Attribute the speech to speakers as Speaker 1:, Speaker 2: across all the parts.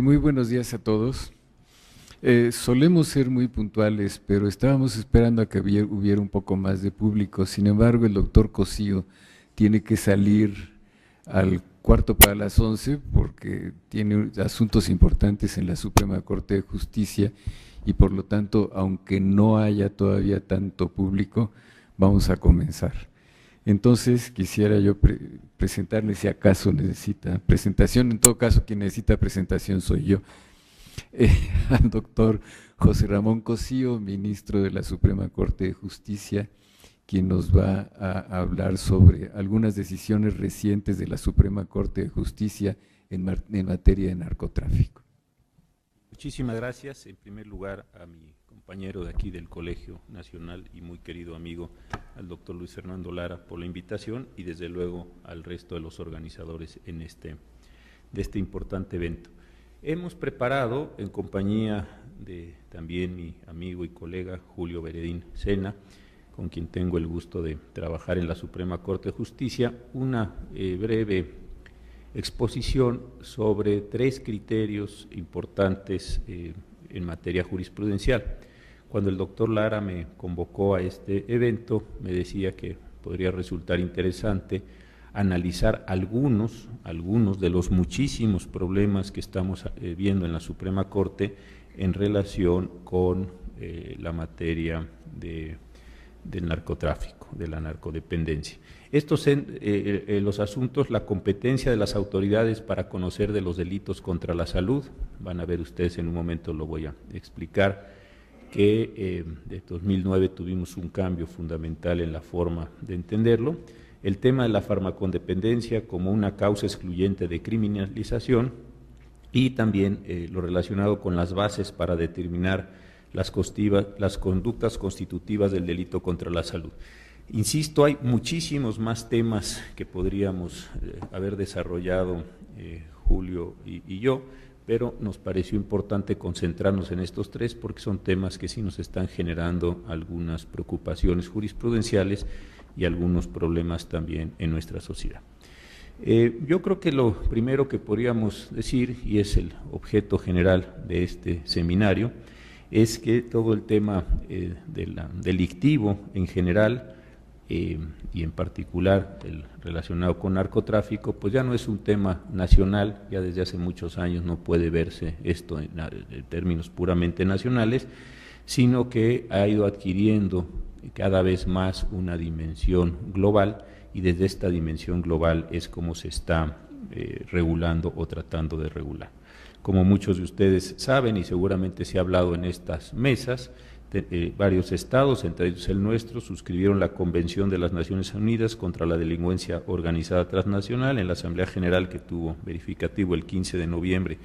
Speaker 1: Muy buenos días a todos. Solemos ser muy puntuales, pero estábamos esperando a que hubiera un poco más de público. Sin embargo, el doctor Cosío tiene que salir al 11:15 porque tiene asuntos importantes en la Suprema Corte de Justicia y por lo tanto, aunque no haya todavía tanto público, vamos a comenzar. Entonces, quisiera yo presentarle, si acaso necesita presentación. En todo caso, quien necesita presentación soy yo, al doctor José Ramón Cosío, ministro de la Suprema Corte de Justicia, quien nos va a hablar sobre algunas decisiones recientes de la Suprema Corte de Justicia en materia de narcotráfico.
Speaker 2: Muchísimas gracias. En primer lugar, a mi compañero de aquí del Colegio Nacional y muy querido amigo, al doctor Luis Fernando Lara, por la invitación y desde luego al resto de los organizadores de este importante evento. Hemos preparado, en compañía de también mi amigo y colega Julio Veredín Sena, con quien tengo el gusto de trabajar en la Suprema Corte de Justicia, una breve exposición sobre 3 criterios importantes en materia jurisprudencial. Cuando el doctor Lara me convocó a este evento, me decía que podría resultar interesante analizar algunos de los muchísimos problemas que estamos viendo en la Suprema Corte en relación con la materia del narcotráfico, de la narcodependencia. Estos los asuntos, la competencia de las autoridades para conocer de los delitos contra la salud, van a ver ustedes en un momento, lo voy a explicar, que de 2009 tuvimos un cambio fundamental en la forma de entenderlo, el tema de la farmacodependencia como una causa excluyente de criminalización y también lo relacionado con las bases para determinar las conductas constitutivas del delito contra la salud. Insisto, hay muchísimos más temas que podríamos haber desarrollado Julio y yo, pero nos pareció importante concentrarnos en estos 3 porque son temas que sí nos están generando algunas preocupaciones jurisprudenciales y algunos problemas también en nuestra sociedad. Yo creo que lo primero que podríamos decir, y es el objeto general de este seminario, es que todo el tema delictivo en general y en particular el relacionado con narcotráfico, pues ya no es un tema nacional, ya desde hace muchos años no puede verse esto en términos puramente nacionales, sino que ha ido adquiriendo cada vez más una dimensión global y desde esta dimensión global es como se está regulando o tratando de regular. Como muchos de ustedes saben y seguramente se ha hablado en estas mesas, varios estados, entre ellos el nuestro, suscribieron la Convención de las Naciones Unidas contra la Delincuencia Organizada Transnacional en la Asamblea General que tuvo verificativo el 15 de noviembre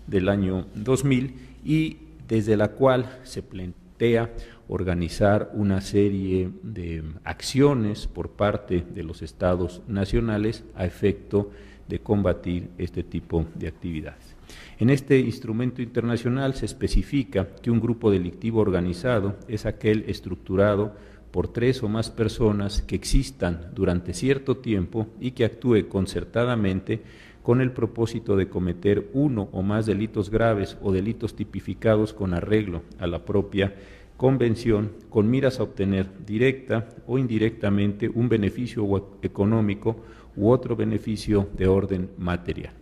Speaker 2: del año 2000 y desde la cual se plantea organizar una serie de acciones por parte de los estados nacionales a efecto de combatir este tipo de actividades. En este instrumento internacional se especifica que un grupo delictivo organizado es aquel estructurado por 3 o más personas que existan durante cierto tiempo y que actúe concertadamente con el propósito de cometer uno o más delitos graves o delitos tipificados con arreglo a la propia convención con miras a obtener directa o indirectamente un beneficio económico u otro beneficio de orden material.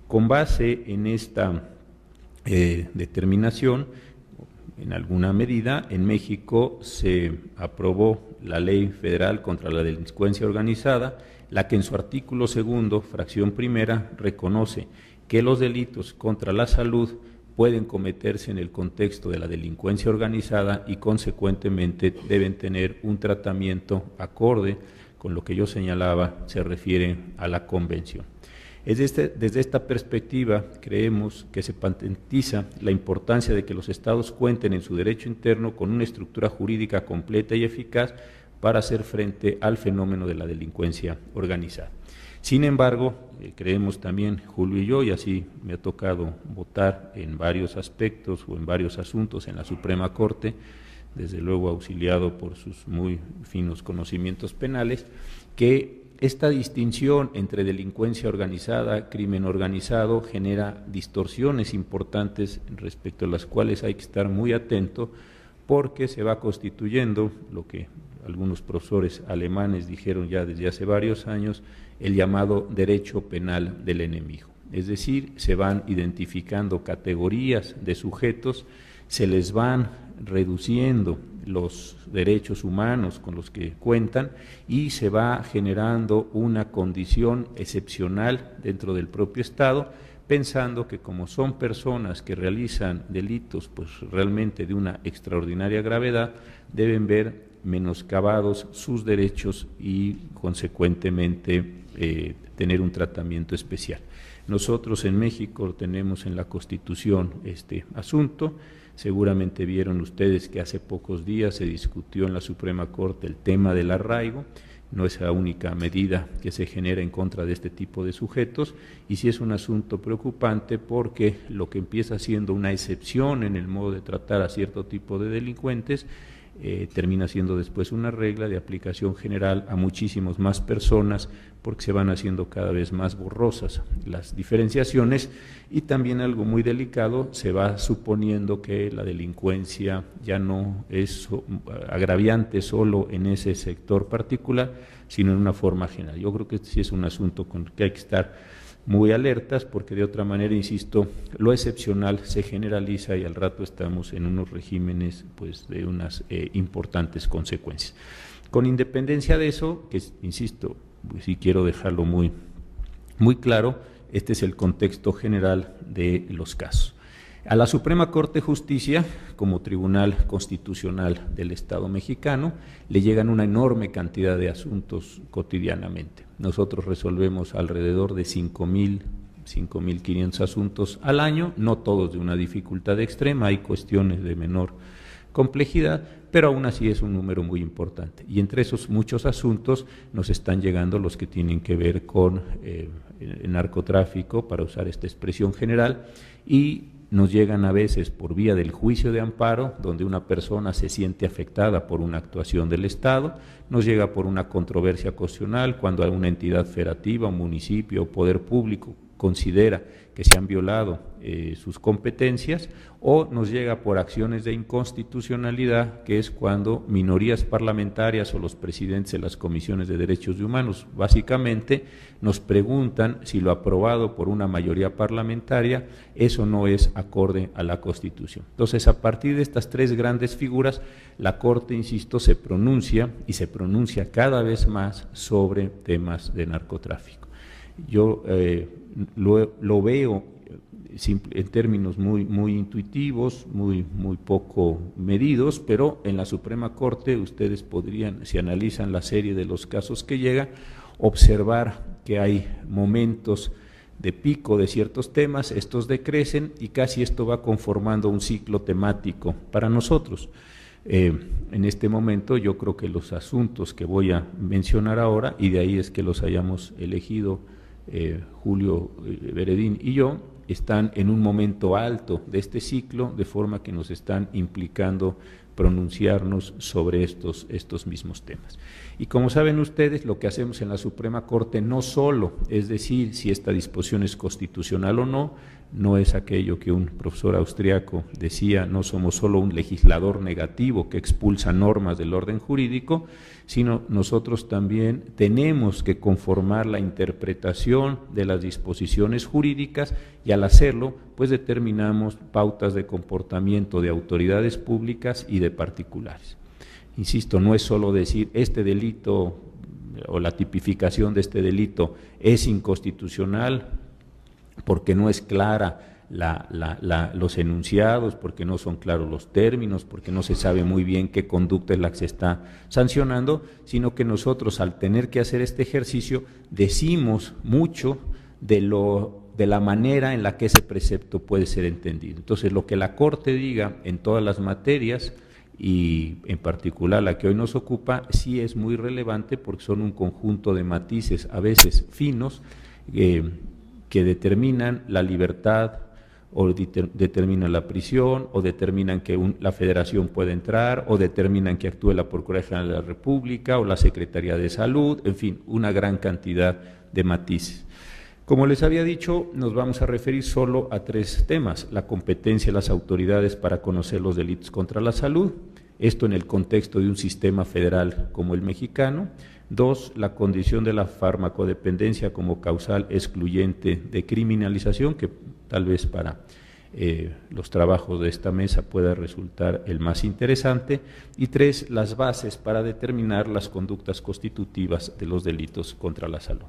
Speaker 2: Con base en esta determinación, en alguna medida, en México se aprobó la Ley Federal contra la Delincuencia Organizada, la que en su artículo 2, fracción primera, reconoce que los delitos contra la salud pueden cometerse en el contexto de la delincuencia organizada y consecuentemente deben tener un tratamiento acorde con lo que yo señalaba, se refiere a la convención. Desde esta perspectiva, creemos que se patentiza la importancia de que los estados cuenten en su derecho interno con una estructura jurídica completa y eficaz para hacer frente al fenómeno de la delincuencia organizada. Sin embargo, creemos también Julio y yo, y así me ha tocado votar en varios aspectos o en varios asuntos en la Suprema Corte, desde luego auxiliado por sus muy finos conocimientos penales, que Esta distinción entre delincuencia organizada, crimen organizado, genera distorsiones importantes respecto a las cuales hay que estar muy atento, porque se va constituyendo lo que algunos profesores alemanes dijeron ya desde hace varios años, el llamado derecho penal del enemigo. Es decir, se van identificando categorías de sujetos, se les van reduciendo los derechos humanos con los que cuentan y se va generando una condición excepcional dentro del propio Estado, pensando que como son personas que realizan delitos pues realmente de una extraordinaria gravedad, deben ver menoscabados sus derechos y consecuentemente tener un tratamiento especial. Nosotros en México tenemos en la Constitución este asunto. Seguramente vieron ustedes que hace pocos días se discutió en la Suprema Corte el tema del arraigo. No es la única medida que se genera en contra de este tipo de sujetos, y sí es un asunto preocupante porque lo que empieza siendo una excepción en el modo de tratar a cierto tipo de delincuentes termina siendo después una regla de aplicación general a muchísimas más personas, porque se van haciendo cada vez más borrosas las diferenciaciones, y también algo muy delicado, se va suponiendo que la delincuencia ya no es agraviante solo en ese sector particular, sino en una forma general. Yo creo que este sí es un asunto con el que hay que estar muy alertas, porque de otra manera, insisto, lo excepcional se generaliza y al rato estamos en unos regímenes pues de unas importantes consecuencias. Con independencia de eso, que insisto, pues sí quiero dejarlo muy claro, este es el contexto general de los casos. A la Suprema Corte de Justicia, como Tribunal Constitucional del Estado mexicano, le llegan una enorme cantidad de asuntos cotidianamente. Nosotros resolvemos alrededor de 5.500 asuntos al año, no todos de una dificultad extrema, hay cuestiones de menor complejidad, pero aún así es un número muy importante. Y entre esos muchos asuntos nos están llegando los que tienen que ver con el narcotráfico, para usar esta expresión general, y nos llegan a veces por vía del juicio de amparo, donde una persona se siente afectada por una actuación del Estado, nos llega por una controversia constitucional, cuando una entidad federativa, un municipio o poder público considera que se han violado sus competencias, o nos llega por acciones de inconstitucionalidad, que es cuando minorías parlamentarias o los presidentes de las comisiones de derechos humanos básicamente nos preguntan si lo aprobado por una mayoría parlamentaria, eso no es acorde a la Constitución. Entonces, a partir de estas tres grandes figuras, la Corte, insisto, se pronuncia y se pronuncia cada vez más sobre temas de narcotráfico. Yo lo veo en términos muy intuitivos, muy poco medidos, pero en la Suprema Corte ustedes podrían, si analizan la serie de los casos que llega, observar que hay momentos de pico de ciertos temas, estos decrecen y casi esto va conformando un ciclo temático para nosotros. En este momento yo creo que los asuntos que voy a mencionar ahora, y de ahí es que los hayamos elegido Julio Beredín y yo, están en un momento alto de este ciclo, de forma que nos están implicando pronunciarnos sobre estos mismos temas. Y como saben ustedes, lo que hacemos en la Suprema Corte no solo es decir si esta disposición es constitucional o no, no es aquello que un profesor austriaco decía, no somos solo un legislador negativo que expulsa normas del orden jurídico, sino nosotros también tenemos que conformar la interpretación de las disposiciones jurídicas, y al hacerlo, pues determinamos pautas de comportamiento de autoridades públicas y de particulares. Insisto, no es solo decir este delito o la tipificación de este delito es inconstitucional porque no es clara los enunciados, porque no son claros los términos, porque no se sabe muy bien qué conducta es la que se está sancionando, sino que nosotros, al tener que hacer este ejercicio, decimos mucho de la manera en la que ese precepto puede ser entendido. Entonces, lo que la Corte diga en todas las materias, y en particular la que hoy nos ocupa, sí es muy relevante, porque son un conjunto de matices a veces finos que determinan la libertad o determinan la prisión, o determinan que la Federación puede entrar, o determinan que actúe la Procuraduría General de la República o la Secretaría de Salud, en fin, una gran cantidad de matices. Como les había dicho, nos vamos a referir solo a 3 temas: la competencia de las autoridades para conocer los delitos contra la salud, esto en el contexto de un sistema federal como el mexicano; 2, la condición de la farmacodependencia como causal excluyente de criminalización, que tal vez para los trabajos de esta mesa pueda resultar el más interesante; y 3, las bases para determinar las conductas constitutivas de los delitos contra la salud.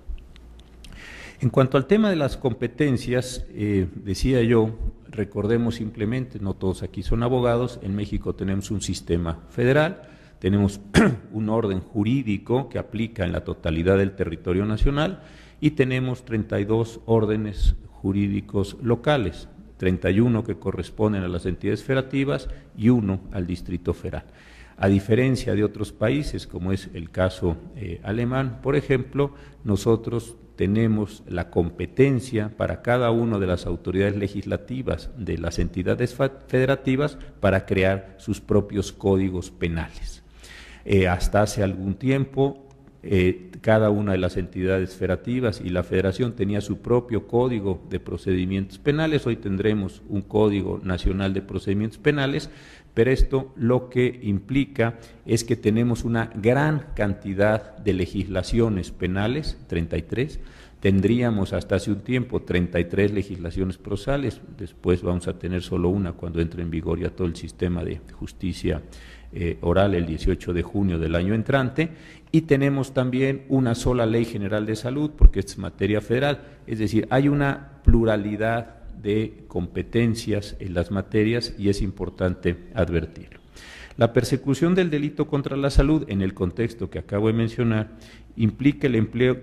Speaker 2: En cuanto al tema de las competencias, decía yo, recordemos simplemente, no todos aquí son abogados, en México tenemos un sistema federal, tenemos un orden jurídico que aplica en la totalidad del territorio nacional y tenemos 32 órdenes jurídicos locales, 31 que corresponden a las entidades federativas y 1 al Distrito Federal. A diferencia de otros países, como es el caso alemán, por ejemplo, nosotros tenemos la competencia para cada una de las autoridades legislativas de las entidades federativas para crear sus propios códigos penales. Hasta hace algún tiempo, cada una de las entidades federativas y la Federación tenía su propio código de procedimientos penales. Hoy tendremos un Código Nacional de Procedimientos Penales, pero esto lo que implica es que tenemos una gran cantidad de legislaciones penales, 33, tendríamos hasta hace un tiempo 33 legislaciones procesales, después vamos a tener solo una cuando entre en vigor ya todo el sistema de justicia oral el 18 de junio del año entrante, y tenemos también una sola ley general de salud, porque es materia federal, es decir, hay una pluralidad de competencias en las materias y es importante advertirlo. La persecución del delito contra la salud en el contexto que acabo de mencionar implica el empleo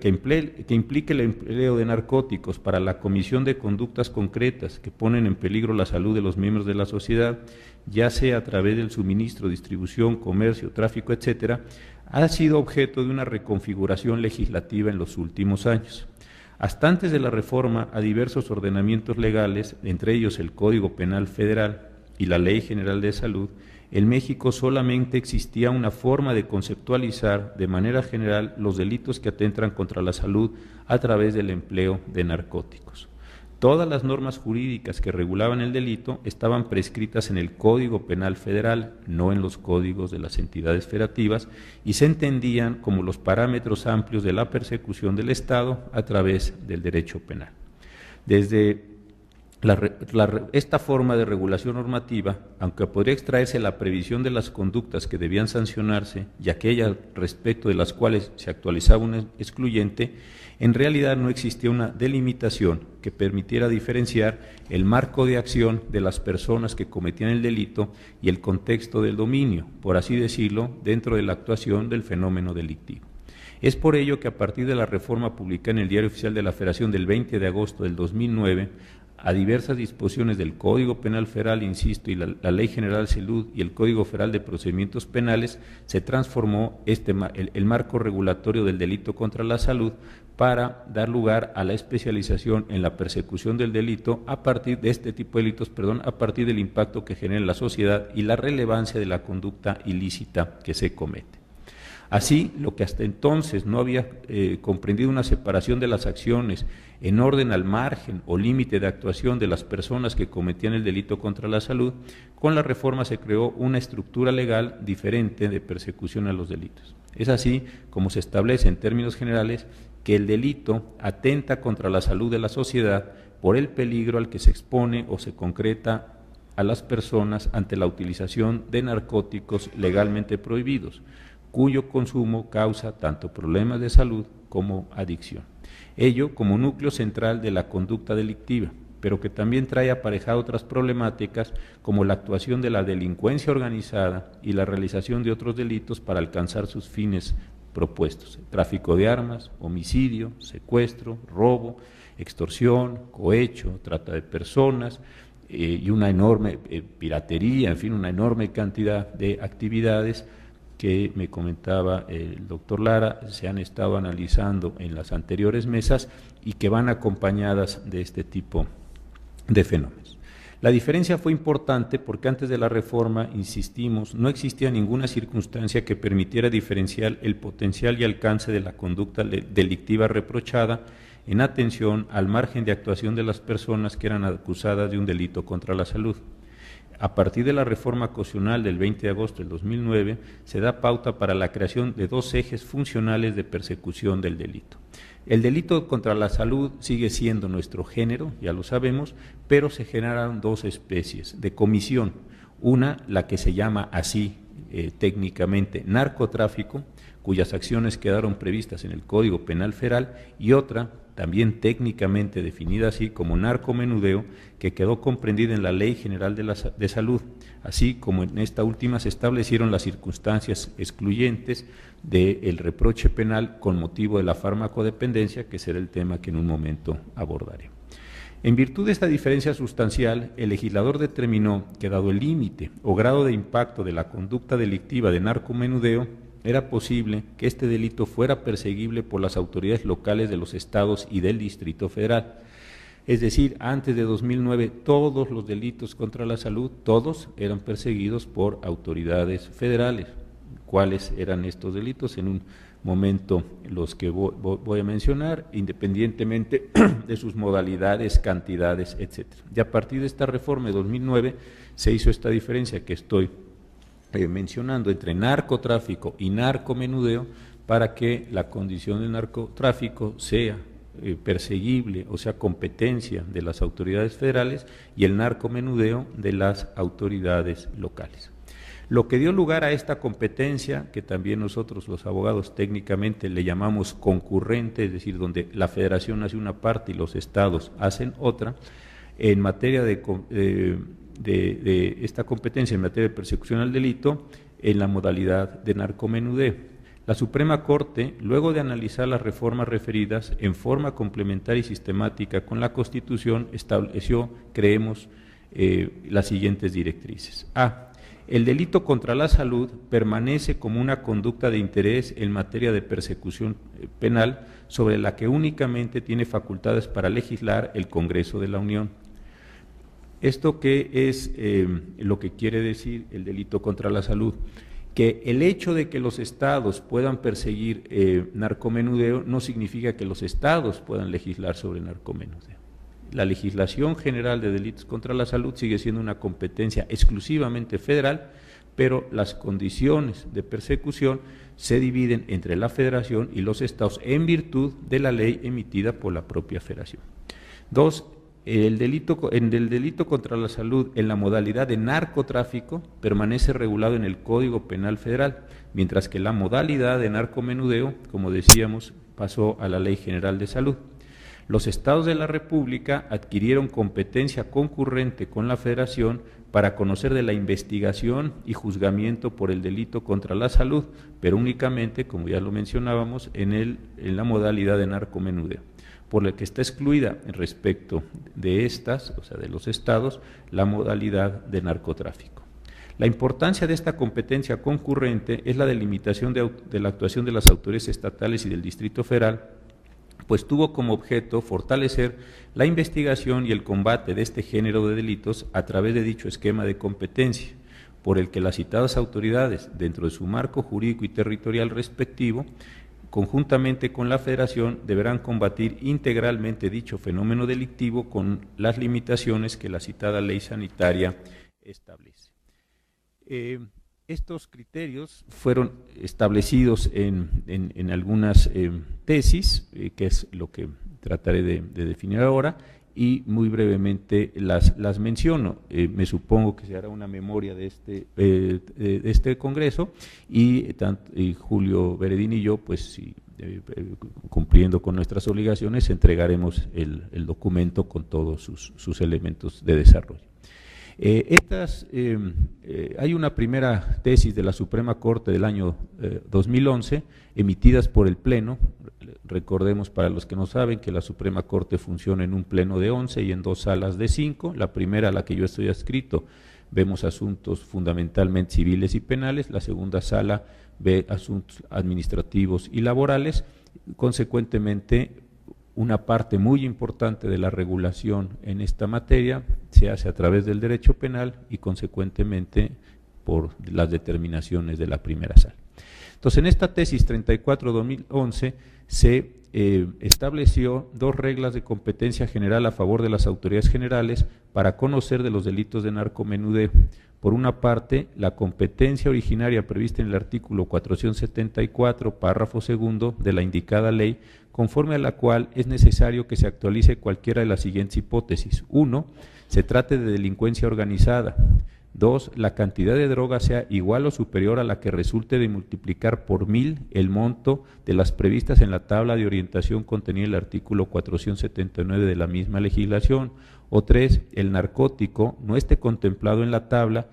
Speaker 2: de narcóticos para la comisión de conductas concretas que ponen en peligro la salud de los miembros de la sociedad, ya sea a través del suministro, distribución, comercio, tráfico, etcétera, ha sido objeto de una reconfiguración legislativa en los últimos años. Hasta antes de la reforma a diversos ordenamientos legales, entre ellos el Código Penal Federal y la Ley General de Salud, en México solamente existía una forma de conceptualizar de manera general los delitos que atentan contra la salud a través del empleo de narcóticos. Todas las normas jurídicas que regulaban el delito estaban prescritas en el Código Penal Federal, no en los códigos de las entidades federativas, y se entendían como los parámetros amplios de la persecución del Estado a través del derecho penal. Desde esta forma de regulación normativa, aunque podría extraerse la previsión de las conductas que debían sancionarse y aquellas respecto de las cuales se actualizaba un excluyente, en realidad no existía una delimitación que permitiera diferenciar el marco de acción de las personas que cometían el delito y el contexto del dominio, por así decirlo, dentro de la actuación del fenómeno delictivo. Es por ello que a partir de la reforma publicada en el Diario Oficial de la Federación del 20 de agosto del 2009, a diversas disposiciones del Código Penal Federal, insisto, y la Ley General de Salud y el Código Federal de Procedimientos Penales, se transformó el marco regulatorio del delito contra la salud para dar lugar a la especialización en la persecución del delito a partir de este tipo de delitos, a partir del impacto que genera en la sociedad y la relevancia de la conducta ilícita que se comete. Así, lo que hasta entonces no había comprendido una separación de las acciones en orden al margen o límite de actuación de las personas que cometían el delito contra la salud, con la reforma se creó una estructura legal diferente de persecución a los delitos. Es así como se establece en términos generales que el delito atenta contra la salud de la sociedad por el peligro al que se expone o se concreta a las personas ante la utilización de narcóticos legalmente prohibidos, cuyo consumo causa tanto problemas de salud como adicción. Ello como núcleo central de la conducta delictiva, pero que también trae aparejado otras problemáticas como la actuación de la delincuencia organizada y la realización de otros delitos para alcanzar sus fines propuestos: tráfico de armas, homicidio, secuestro, robo, extorsión, cohecho, trata de personas, y una enorme piratería, en fin, una enorme cantidad de actividades que me comentaba el doctor Lara, se han estado analizando en las anteriores mesas y que van acompañadas de este tipo de fenómenos. La diferencia fue importante porque antes de la reforma, insistimos, no existía ninguna circunstancia que permitiera diferenciar el potencial y alcance de la conducta delictiva reprochada en atención al margen de actuación de las personas que eran acusadas de un delito contra la salud. A partir de la reforma constitucional del 20 de agosto del 2009, se da pauta para la creación de dos ejes funcionales de persecución del delito. El delito contra la salud sigue siendo nuestro género, ya lo sabemos, pero se generaron dos especies de comisión. Una, la que se llama así técnicamente narcotráfico, cuyas acciones quedaron previstas en el Código Penal Federal, y otra, también técnicamente definida así como narcomenudeo, que quedó comprendida en la Ley General de Salud, así como en esta última se establecieron las circunstancias excluyentes del reproche penal con motivo de la farmacodependencia, que será el tema que en un momento abordaré. En virtud de esta diferencia sustancial, el legislador determinó que, dado el límite o grado de impacto de la conducta delictiva de narcomenudeo, era posible que este delito fuera perseguible por las autoridades locales de los estados y del Distrito Federal. Es decir, antes de 2009, todos los delitos contra la salud, todos eran perseguidos por autoridades federales. ¿Cuáles eran estos delitos? En un momento los que voy a mencionar, independientemente de sus modalidades, cantidades, etcétera. Y a partir de esta reforma de 2009 se hizo esta diferencia que estoy mencionando entre narcotráfico y narcomenudeo, para que la condición del narcotráfico sea perseguible, o sea, competencia de las autoridades federales, y el narcomenudeo de las autoridades locales. Lo que dio lugar a esta competencia, que también nosotros los abogados técnicamente le llamamos concurrente, es decir, donde la federación hace una parte y los estados hacen otra, en materia de esta competencia en materia de persecución al delito, en la modalidad de narcomenudeo. La Suprema Corte, luego de analizar las reformas referidas en forma complementaria y sistemática con la Constitución, estableció, creemos, las siguientes directrices. A. El delito contra la salud permanece como una conducta de interés en materia de persecución penal, sobre la que únicamente tiene facultades para legislar el Congreso de la Unión. ¿Esto qué es lo que quiere decir el delito contra la salud? Que el hecho de que los estados puedan perseguir narcomenudeo no significa que los estados puedan legislar sobre narcomenudeo. La legislación general de delitos contra la salud sigue siendo una competencia exclusivamente federal, pero las condiciones de persecución se dividen entre la federación y los estados en virtud de la ley emitida por la propia federación. Dos, el delito contra la salud en la modalidad de narcotráfico permanece regulado en el Código Penal Federal, mientras que la modalidad de narcomenudeo, como decíamos, pasó a la Ley General de Salud. Los estados de la República adquirieron competencia concurrente con la Federación para conocer de la investigación y juzgamiento por el delito contra la salud, pero únicamente, como ya lo mencionábamos, en la modalidad de narcomenudeo, por la que está excluida respecto de estas, o sea, de los estados, la modalidad de narcotráfico. La importancia de esta competencia concurrente es la delimitación de la actuación de las autoridades estatales y del Distrito Federal, pues tuvo como objeto fortalecer la investigación y el combate de este género de delitos a través de dicho esquema de competencia, por el que las citadas autoridades, dentro de su marco jurídico y territorial respectivo, conjuntamente con la Federación, deberán combatir integralmente dicho fenómeno delictivo con las limitaciones que la citada ley sanitaria establece. Estos criterios fueron establecidos en algunas tesis, que es lo que trataré de definir ahora, y muy brevemente las menciono. Me supongo que se hará una memoria de este congreso, y Julio Veredín y yo, pues sí, cumpliendo con nuestras obligaciones, entregaremos el documento con todos sus elementos de desarrollo. Hay una primera tesis de la Suprema Corte del año 2011, emitidas por el Pleno. Recordemos, para los que no saben, que la Suprema Corte funciona en un pleno de 11 y en 2 salas de 5. La primera, a la que yo estoy adscrito, vemos asuntos fundamentalmente civiles y penales. La segunda sala ve asuntos administrativos y laborales. Consecuentemente, una parte muy importante de la regulación en esta materia se hace a través del derecho penal y consecuentemente por las determinaciones de la primera sala. Entonces, en esta tesis 34-2011 se estableció dos reglas de competencia general a favor de las autoridades generales para conocer de los delitos de narcomenudeo. Por una parte, la competencia originaria prevista en el artículo 474, párrafo segundo de la indicada ley, conforme a la cual es necesario que se actualice cualquiera de las siguientes hipótesis. 1. Se trate de delincuencia organizada. 2. La cantidad de droga sea igual o superior a la que resulte de multiplicar por 1000 el monto de las previstas en la tabla de orientación contenida en el artículo 479 de la misma legislación. O 3. El narcótico no esté contemplado en la tabla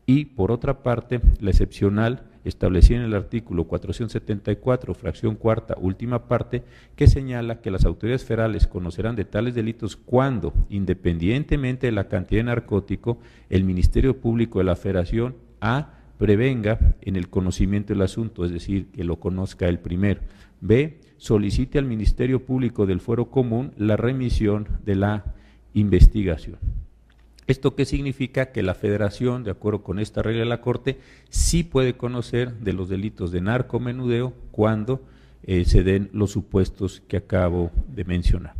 Speaker 2: y, por otra parte, la excepcional establecida en el artículo 474, fracción cuarta, última parte, que señala que las autoridades federales conocerán de tales delitos cuando, independientemente de la cantidad de narcótico, el Ministerio Público de la Federación A. prevenga en el conocimiento del asunto, es decir, que lo conozca el primero. B. Solicite al Ministerio Público del Fuero Común la remisión de la investigación. ¿Esto qué significa? Que la Federación, de acuerdo con esta regla de la Corte, sí puede conocer de los delitos de narcomenudeo cuando se den los supuestos que acabo de mencionar.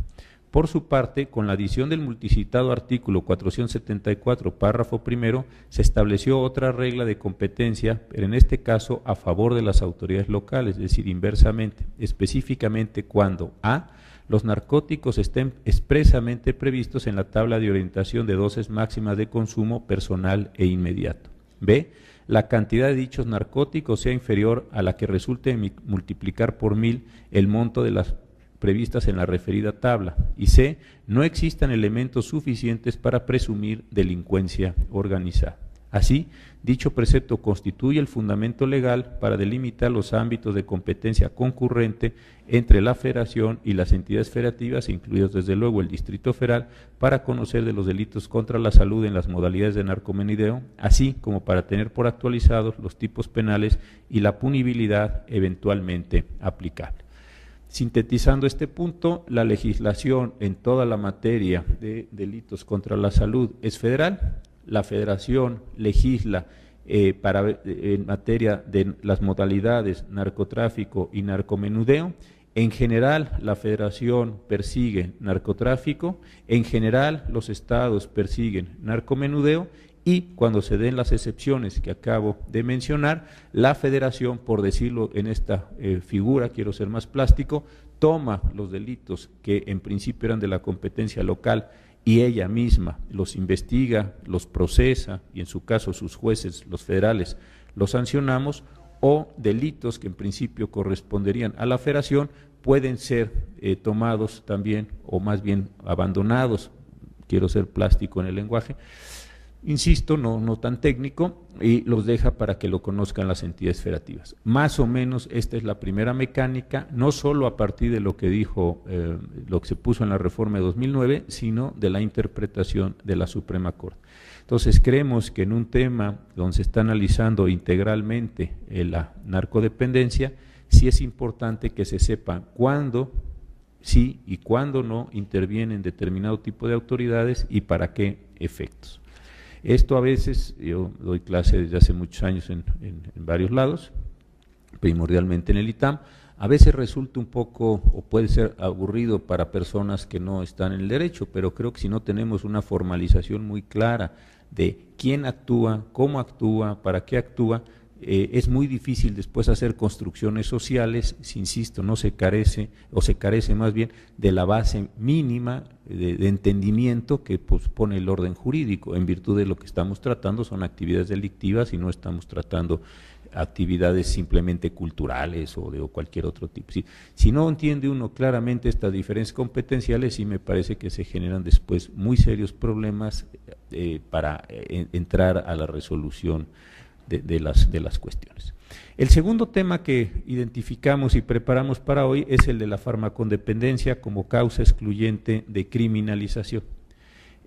Speaker 2: Por su parte, con la adición del multicitado artículo 474, párrafo primero, se estableció otra regla de competencia, pero en este caso a favor de las autoridades locales, es decir, inversamente, específicamente cuando a. Los narcóticos estén expresamente previstos en la tabla de orientación de dosis máximas de consumo personal e inmediato. B. La cantidad de dichos narcóticos sea inferior a la que resulte multiplicar por 1000 el monto de las previstas en la referida tabla. Y C. No existan elementos suficientes para presumir delincuencia organizada. Así, dicho precepto constituye el fundamento legal para delimitar los ámbitos de competencia concurrente entre la Federación y las entidades federativas, incluidos desde luego el Distrito Federal, para conocer de los delitos contra la salud en las modalidades de narcomenudeo, así como para tener por actualizados los tipos penales y la punibilidad eventualmente aplicable. Sintetizando este punto, la legislación en toda la materia de delitos contra la salud es federal. La Federación legisla en materia de las modalidades narcotráfico y narcomenudeo. En general, la Federación persigue narcotráfico, en general los estados persiguen narcomenudeo y cuando se den las excepciones que acabo de mencionar, la Federación, por decirlo en esta figura, quiero ser más plástico, toma los delitos que en principio eran de la competencia local y ella misma los investiga, los procesa y en su caso sus jueces, los federales, los sancionamos, o delitos que en principio corresponderían a la Federación pueden ser tomados también o más bien abandonados, quiero ser plástico en el lenguaje, insisto, no tan técnico, y los deja para que lo conozcan las entidades federativas. Más o menos esta es la primera mecánica, no solo a partir de lo que dijo, lo que se puso en la reforma de 2009, sino de la interpretación de la Suprema Corte. Entonces creemos que en un tema donde se está analizando integralmente la narcodependencia, sí es importante que se sepa cuándo sí y cuándo no intervienen determinado tipo de autoridades y para qué efectos. Esto a veces, yo doy clase desde hace muchos años en varios lados, primordialmente en el ITAM, a veces resulta un poco o puede ser aburrido para personas que no están en el derecho, pero creo que si no tenemos una formalización muy clara de quién actúa, cómo actúa, para qué actúa, es muy difícil después hacer construcciones sociales, si insisto, no se carece, o se carece más bien de la base mínima de entendimiento que pues, pone el orden jurídico. En virtud de lo que estamos tratando son actividades delictivas y no estamos tratando actividades simplemente culturales o de cualquier otro tipo. Si no entiende uno claramente estas diferencias competenciales, sí me parece que se generan después muy serios problemas para entrar a la resolución de las cuestiones. El segundo tema que identificamos y preparamos para hoy es el de la farmacodependencia como causa excluyente de criminalización.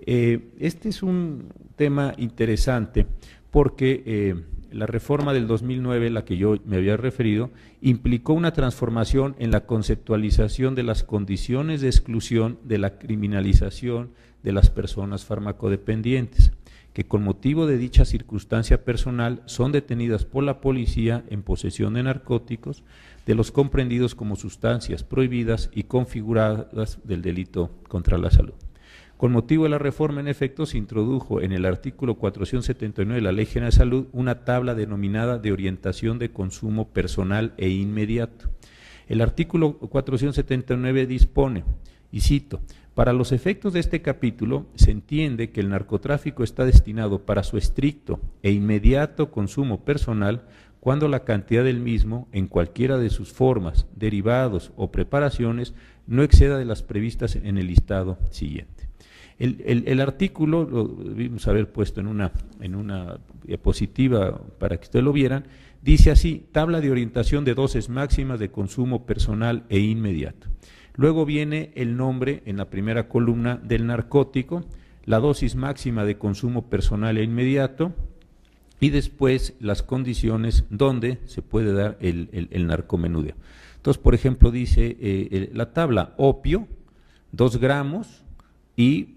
Speaker 2: Este es un tema interesante porque la reforma del 2009, la que yo me había referido, implicó una transformación en la conceptualización de las condiciones de exclusión de la criminalización de las personas farmacodependientes, que con motivo de dicha circunstancia personal son detenidas por la policía en posesión de narcóticos, de los comprendidos como sustancias prohibidas y configuradas del delito contra la salud. Con motivo de la reforma, en efecto, se introdujo en el artículo 479 de la Ley General de Salud una tabla denominada de orientación de consumo personal e inmediato. El artículo 479 dispone, y cito, para los efectos de este capítulo, se entiende que el narcotráfico está destinado para su estricto e inmediato consumo personal cuando la cantidad del mismo, en cualquiera de sus formas, derivados o preparaciones, no exceda de las previstas en el listado siguiente. El artículo, lo debimos haber puesto en una diapositiva para que ustedes lo vieran, dice así: tabla de orientación de dosis máximas de consumo personal e inmediato. Luego viene el nombre en la primera columna del narcótico, la dosis máxima de consumo personal e inmediato, y después las condiciones donde se puede dar el narcomenudeo. Entonces, por ejemplo, dice la tabla: opio, 2 gramos, y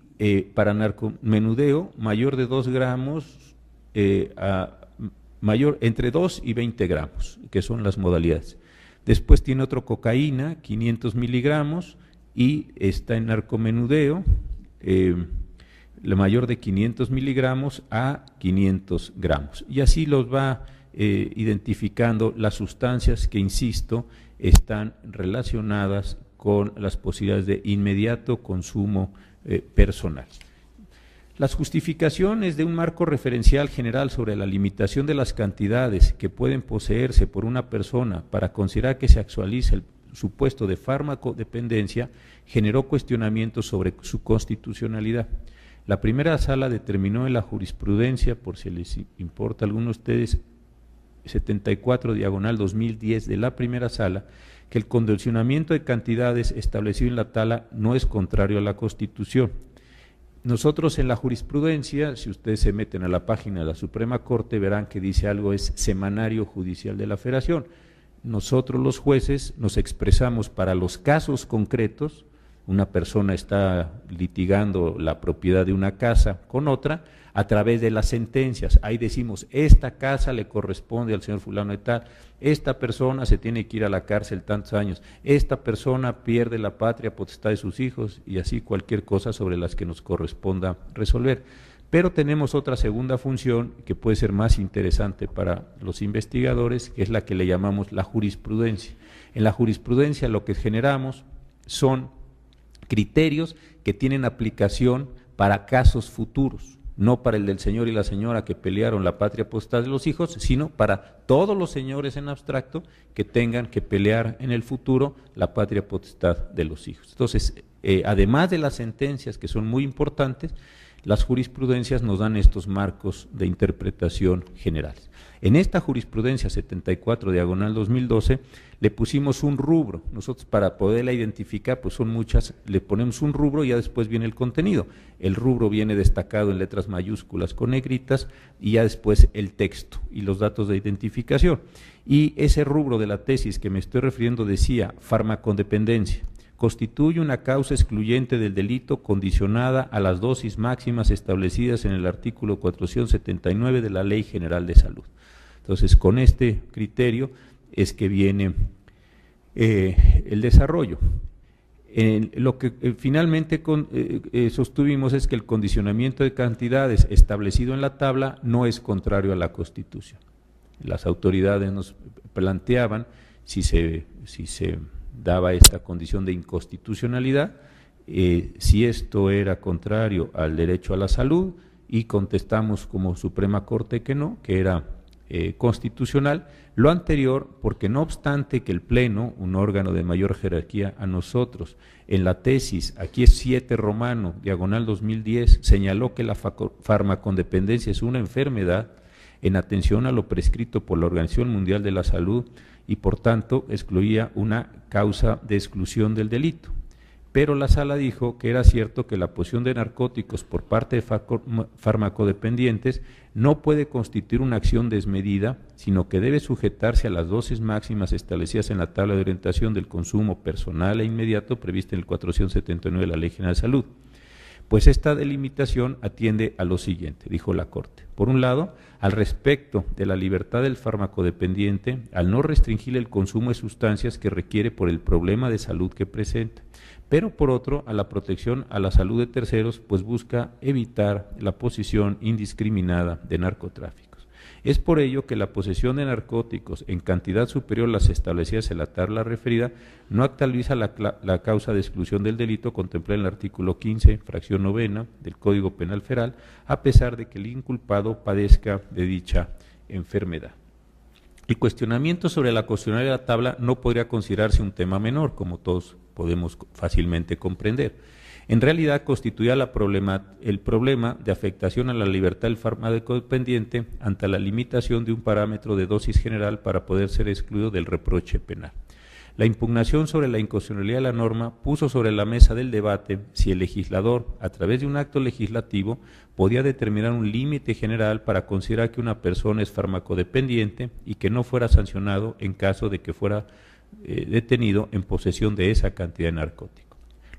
Speaker 2: para narcomenudeo mayor de 2 gramos, entre 2 y 20 gramos, que son las modalidades. Después tiene otro cocaína, 500 miligramos, y está en narcomenudeo, la mayor de 500 miligramos a 500 gramos. Y así los va identificando las sustancias que, insisto, están relacionadas con las posibilidades de inmediato consumo personal. Las justificaciones de un marco referencial general sobre la limitación de las cantidades que pueden poseerse por una persona para considerar que se actualiza el supuesto de farmacodependencia generó cuestionamientos sobre su constitucionalidad. La primera sala determinó en la jurisprudencia, por si les importa a algunos de ustedes, 74/2010 de la primera sala, que el condicionamiento de cantidades establecido en la tabla no es contrario a la Constitución. Nosotros en la jurisprudencia, si ustedes se meten a la página de la Suprema Corte, verán que dice algo, es Semanario Judicial de la Federación. Nosotros los jueces nos expresamos para los casos concretos. Una persona está litigando la propiedad de una casa con otra a través de las sentencias. Ahí decimos, esta casa le corresponde al señor fulano de tal, esta persona se tiene que ir a la cárcel tantos años, esta persona pierde la patria potestad de sus hijos, y así cualquier cosa sobre las que nos corresponda resolver. Pero tenemos otra segunda función que puede ser más interesante para los investigadores, que es la que le llamamos la jurisprudencia. En la jurisprudencia lo que generamos son criterios que tienen aplicación para casos futuros, no para el del señor y la señora que pelearon la patria potestad de los hijos, sino para todos los señores en abstracto que tengan que pelear en el futuro la patria potestad de los hijos. Entonces, además de las sentencias, que son muy importantes, las jurisprudencias nos dan estos marcos de interpretación generales. En esta jurisprudencia 74/2012 le pusimos un rubro. Nosotros, para poderla identificar, pues son muchas, le ponemos un rubro y ya después viene el contenido. El rubro viene destacado en letras mayúsculas con negritas y ya después el texto y los datos de identificación. Y ese rubro de la tesis que me estoy refiriendo decía: farmacodependencia constituye una causa excluyente del delito condicionada a las dosis máximas establecidas en el artículo 479 de la Ley General de Salud. Entonces, con este criterio es que viene el desarrollo. Lo que finalmente sostuvimos es que el condicionamiento de cantidades establecido en la tabla no es contrario a la Constitución. Las autoridades nos planteaban si se daba esta condición de inconstitucionalidad, si esto era contrario al derecho a la salud, y contestamos como Suprema Corte que no, que era constitucional. Lo anterior, porque no obstante que el Pleno, un órgano de mayor jerarquía a nosotros, en la tesis, aquí es 7 Romano, /2010, señaló que la farmacodependencia es una enfermedad en atención a lo prescrito por la Organización Mundial de la Salud, y por tanto excluía una causa de exclusión del delito. Pero la sala dijo que era cierto que la posesión de narcóticos por parte de farmacodependientes no puede constituir una acción desmedida, sino que debe sujetarse a las dosis máximas establecidas en la tabla de orientación del consumo personal e inmediato prevista en el 479 de la Ley General de Salud. Pues esta delimitación atiende a lo siguiente, dijo la Corte. Por un lado, al respecto de la libertad del farmacodependiente, al no restringir el consumo de sustancias que requiere por el problema de salud que presenta. Pero por otro, a la protección a la salud de terceros, pues busca evitar la posesión indiscriminada de narcotráficos. Es por ello que la posesión de narcóticos en cantidad superior a las establecidas en la tabla referida no actualiza la causa de exclusión del delito contemplada en el artículo 15, fracción 9 del Código Penal Federal, a pesar de que el inculpado padezca de dicha enfermedad. El cuestionamiento sobre la constitucionalidad de la tabla no podría considerarse un tema menor, como todos podemos fácilmente comprender. En realidad constituía el problema de afectación a la libertad del farmacodependiente ante la limitación de un parámetro de dosis general para poder ser excluido del reproche penal. La impugnación sobre la inconstitucionalidad de la norma puso sobre la mesa del debate si el legislador, a través de un acto legislativo, podía determinar un límite general para considerar que una persona es farmacodependiente y que no fuera sancionado en caso de que fuera detenido en posesión de esa cantidad de narcóticos.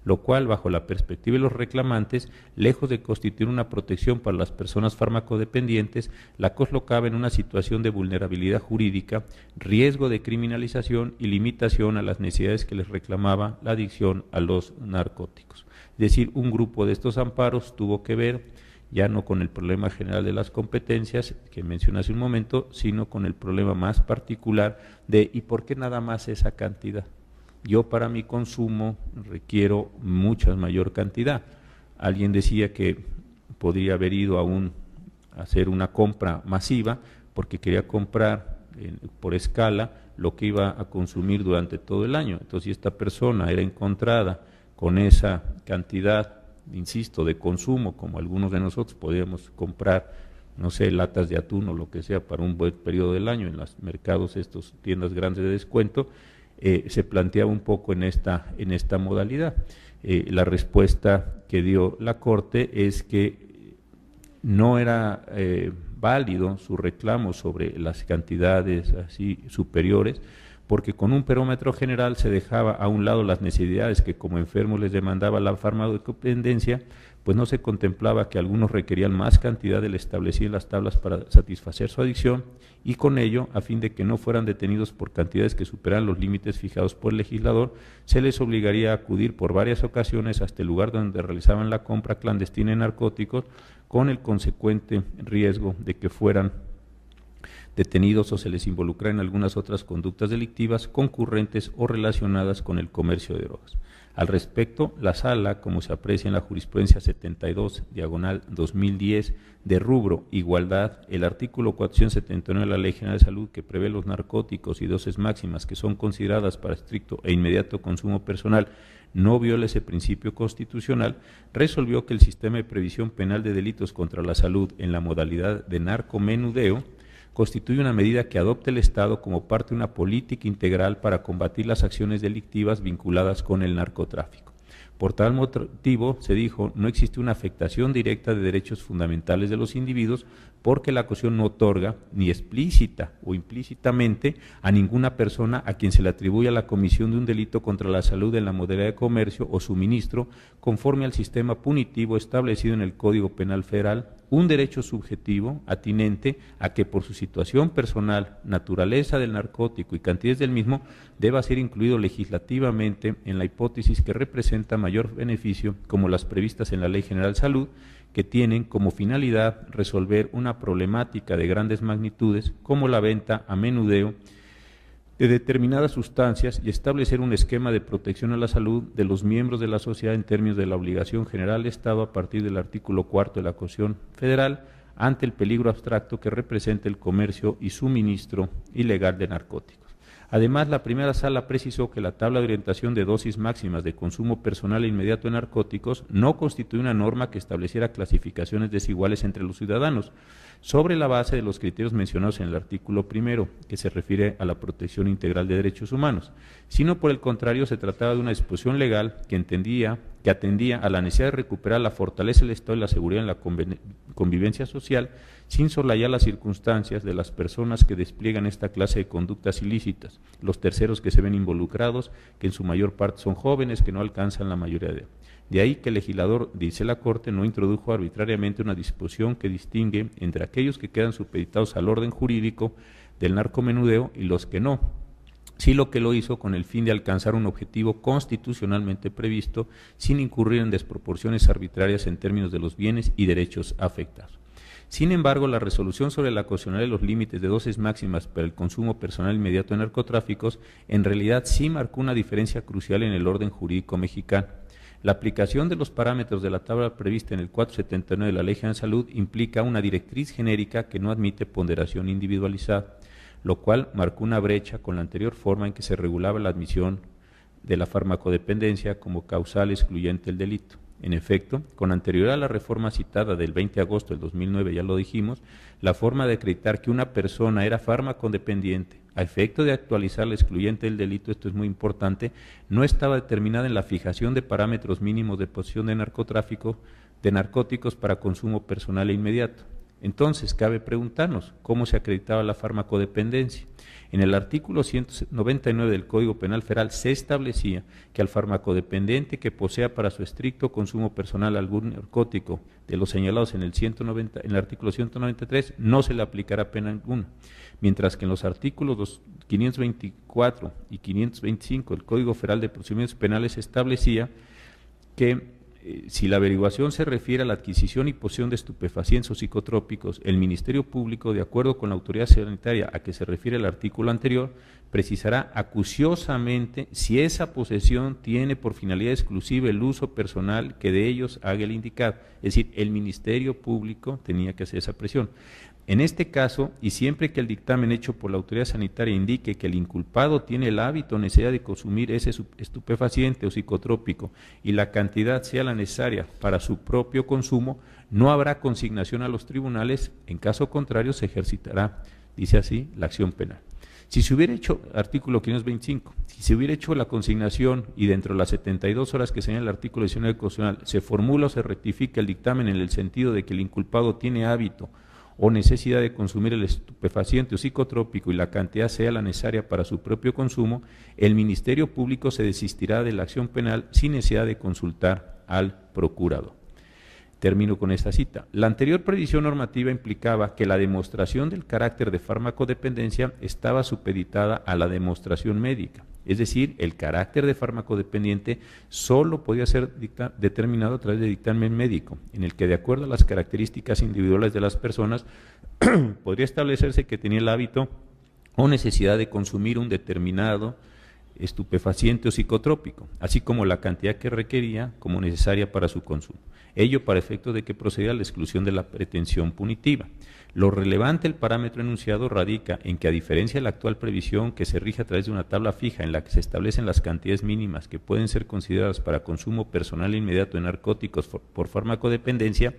Speaker 2: Lo cual, bajo la perspectiva de los reclamantes, lejos de constituir una protección para las personas farmacodependientes, la colocaba en una situación de vulnerabilidad jurídica, riesgo de criminalización y limitación a las necesidades que les reclamaba la adicción a los narcóticos. Es decir, un grupo de estos amparos tuvo que ver ya no con el problema general de las competencias que mencioné hace un momento, sino con el problema más particular de ¿y por qué nada más esa cantidad? Yo para mi consumo requiero mucha mayor cantidad. Alguien decía que podría haber ido a hacer una compra masiva porque quería comprar por escala lo que iba a consumir durante todo el año. Entonces, si esta persona era encontrada con esa cantidad, insisto, de consumo, como algunos de nosotros podíamos comprar, no sé, latas de atún o lo que sea para un buen periodo del año en los mercados, tiendas grandes de descuento, se planteaba un poco en esta modalidad. La respuesta que dio la Corte es que no era válido su reclamo sobre las cantidades así superiores, porque con un parámetro general se dejaba a un lado las necesidades que como enfermos les demandaba la farmacodependencia, pues no se contemplaba que algunos requerían más cantidad del establecido en las tablas para satisfacer su adicción y con ello, a fin de que no fueran detenidos por cantidades que superan los límites fijados por el legislador, se les obligaría a acudir por varias ocasiones hasta el lugar donde realizaban la compra clandestina de narcóticos, con el consecuente riesgo de que fueran detenidos o se les involucra en algunas otras conductas delictivas concurrentes o relacionadas con el comercio de drogas. Al respecto, la Sala, como se aprecia en la jurisprudencia 72/2010 de rubro Igualdad, el artículo 479 de la Ley General de Salud que prevé los narcóticos y dosis máximas que son consideradas para estricto e inmediato consumo personal no viola ese principio constitucional, resolvió que el sistema de previsión penal de delitos contra la salud en la modalidad de narcomenudeo constituye una medida que adopta el Estado como parte de una política integral para combatir las acciones delictivas vinculadas con el narcotráfico. Por tal motivo, se dijo, no existe una afectación directa de derechos fundamentales de los individuos porque la Constitución no otorga, ni explícita o implícitamente, a ninguna persona a quien se le atribuya la comisión de un delito contra la salud en la modalidad de comercio o suministro, conforme al sistema punitivo establecido en el Código Penal Federal, un derecho subjetivo atinente a que por su situación personal, naturaleza del narcótico y cantidades del mismo, deba ser incluido legislativamente en la hipótesis que representa mayor beneficio, como las previstas en la Ley General de Salud, que tienen como finalidad resolver una problemática de grandes magnitudes, como la venta a menudeo de determinadas sustancias y establecer un esquema de protección a la salud de los miembros de la sociedad en términos de la obligación general del Estado a partir del artículo 4 de la Constitución Federal ante el peligro abstracto que representa el comercio y suministro ilegal de narcóticos. Además, la primera sala precisó que la tabla de orientación de dosis máximas de consumo personal e inmediato de narcóticos no constituye una norma que estableciera clasificaciones desiguales entre los ciudadanos, sobre la base de los criterios mencionados en el artículo primero, que se refiere a la protección integral de derechos humanos, sino por el contrario se trataba de una disposición legal que atendía a la necesidad de recuperar la fortaleza del Estado y la seguridad en la convivencia social, sin soslayar las circunstancias de las personas que despliegan esta clase de conductas ilícitas, los terceros que se ven involucrados, que en su mayor parte son jóvenes que no alcanzan la mayoría de edad. De ahí que el legislador, dice la Corte, no introdujo arbitrariamente una disposición que distingue entre aquellos que quedan supeditados al orden jurídico del narcomenudeo y los que no. Sí, lo que lo hizo con el fin de alcanzar un objetivo constitucionalmente previsto sin incurrir en desproporciones arbitrarias en términos de los bienes y derechos afectados. Sin embargo, la resolución sobre la cuestionar de los límites de dosis máximas para el consumo personal inmediato de narcotráficos en realidad sí marcó una diferencia crucial en el orden jurídico mexicano. La aplicación de los parámetros de la tabla prevista en el 479 de la Ley General de Salud implica una directriz genérica que no admite ponderación individualizada, lo cual marcó una brecha con la anterior forma en que se regulaba la admisión de la farmacodependencia como causal excluyente del delito. En efecto, con anterioridad a la reforma citada del 20 de agosto del 2009, ya lo dijimos, la forma de acreditar que una persona era farmacodependiente a efecto de actualizar la excluyente del delito, esto es muy importante, no estaba determinada en la fijación de parámetros mínimos de posesión de narcóticos para consumo personal e inmediato. Entonces, cabe preguntarnos, ¿cómo se acreditaba la farmacodependencia? En el artículo 199 del Código Penal Federal se establecía que al farmacodependiente que posea para su estricto consumo personal algún narcótico de los señalados en el artículo 193 no se le aplicará pena alguna, mientras que en los artículos 524 y 525 del Código Federal de Procedimientos Penales se establecía que si la averiguación se refiere a la adquisición y posesión de estupefacientes o psicotrópicos, el Ministerio Público, de acuerdo con la autoridad sanitaria a que se refiere el artículo anterior, precisará acuciosamente si esa posesión tiene por finalidad exclusiva el uso personal que de ellos haga el indicado. Es decir, el Ministerio Público tenía que hacer esa presión. En este caso, y siempre que el dictamen hecho por la autoridad sanitaria indique que el inculpado tiene el hábito o necesidad de consumir ese estupefaciente o psicotrópico y la cantidad sea la necesaria para su propio consumo, no habrá consignación a los tribunales, en caso contrario se ejercitará, dice así, la acción penal. Si se hubiera hecho, artículo 525, si se hubiera hecho la consignación y dentro de las 72 horas que señala el artículo 19 constitucional se formula o se rectifica el dictamen en el sentido de que el inculpado tiene hábito o necesidad de consumir el estupefaciente o psicotrópico y la cantidad sea la necesaria para su propio consumo, el Ministerio Público se desistirá de la acción penal sin necesidad de consultar al procurador. Termino con esta cita. La anterior previsión normativa implicaba que la demostración del carácter de farmacodependencia estaba supeditada a la demostración médica, es decir, el carácter de farmacodependiente solo podía ser determinado a través de dictamen médico, en el que de acuerdo a las características individuales de las personas podría establecerse que tenía el hábito o necesidad de consumir un determinado estupefaciente o psicotrópico, así como la cantidad que requería como necesaria para su consumo. Ello para efecto de que procediera a la exclusión de la pretensión punitiva. Lo relevante del parámetro enunciado radica en que, a diferencia de la actual previsión que se rige a través de una tabla fija en la que se establecen las cantidades mínimas que pueden ser consideradas para consumo personal inmediato de narcóticos por farmacodependencia,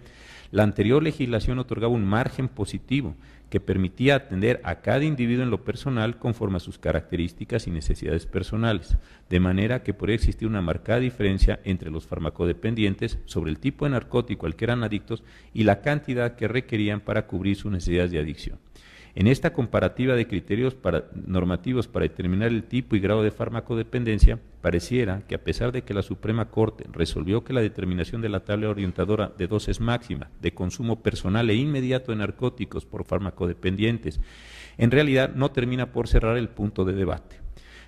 Speaker 2: la anterior legislación otorgaba un margen positivo que permitía atender a cada individuo en lo personal conforme a sus características y necesidades personales, de manera que podría existir una marcada diferencia entre los farmacodependientes sobre el tipo de narcótico al que eran adictos y la cantidad que requerían para cubrir sus necesidades de adicción. En esta comparativa de criterios normativos para determinar el tipo y grado de farmacodependencia, pareciera que a pesar de que la Suprema Corte resolvió que la determinación de la tabla orientadora de dosis máxima de consumo personal e inmediato de narcóticos por farmacodependientes, en realidad no termina por cerrar el punto de debate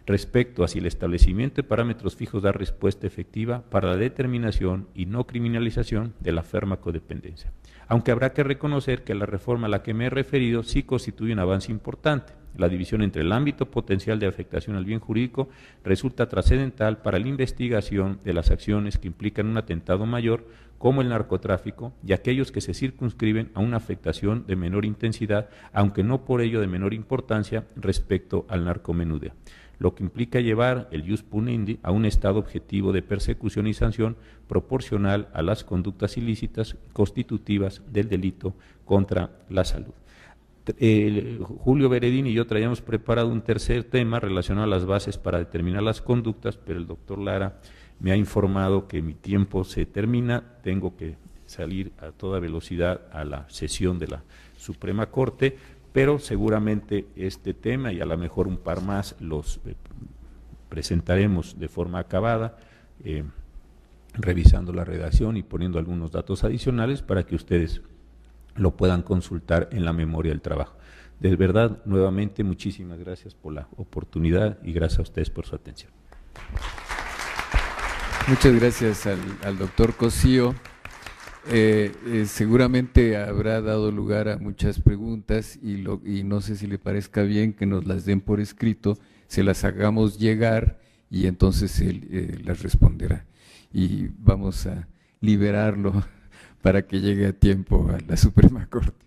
Speaker 2: respecto a si el establecimiento de parámetros fijos da respuesta efectiva para la determinación y no criminalización de la farmacodependencia. Aunque habrá que reconocer que la reforma a la que me he referido sí constituye un avance importante. La división entre el ámbito potencial de afectación al bien jurídico resulta trascendental para la investigación de las acciones que implican un atentado mayor, como el narcotráfico, y aquellos que se circunscriben a una afectación de menor intensidad, aunque no por ello de menor importancia respecto al narcomenudeo, lo que implica llevar el ius puniendi a un estado objetivo de persecución y sanción proporcional a las conductas ilícitas constitutivas del delito contra la salud. Julio Beredín y yo traíamos preparado un tercer tema relacionado a las bases para determinar las conductas, pero el doctor Lara me ha informado que mi tiempo se termina, tengo que salir a toda velocidad a la sesión de la Suprema Corte, pero seguramente este tema y a lo mejor un par más los presentaremos de forma acabada, revisando la redacción y poniendo algunos datos adicionales para que ustedes lo puedan consultar en la memoria del trabajo. De verdad, nuevamente, muchísimas gracias por la oportunidad y gracias a ustedes por su atención.
Speaker 1: Muchas gracias al doctor Cosío. Seguramente habrá dado lugar a muchas preguntas y no sé si le parezca bien que nos las den por escrito, se las hagamos llegar y entonces él las responderá. Y vamos a liberarlo para que llegue a tiempo a la Suprema Corte.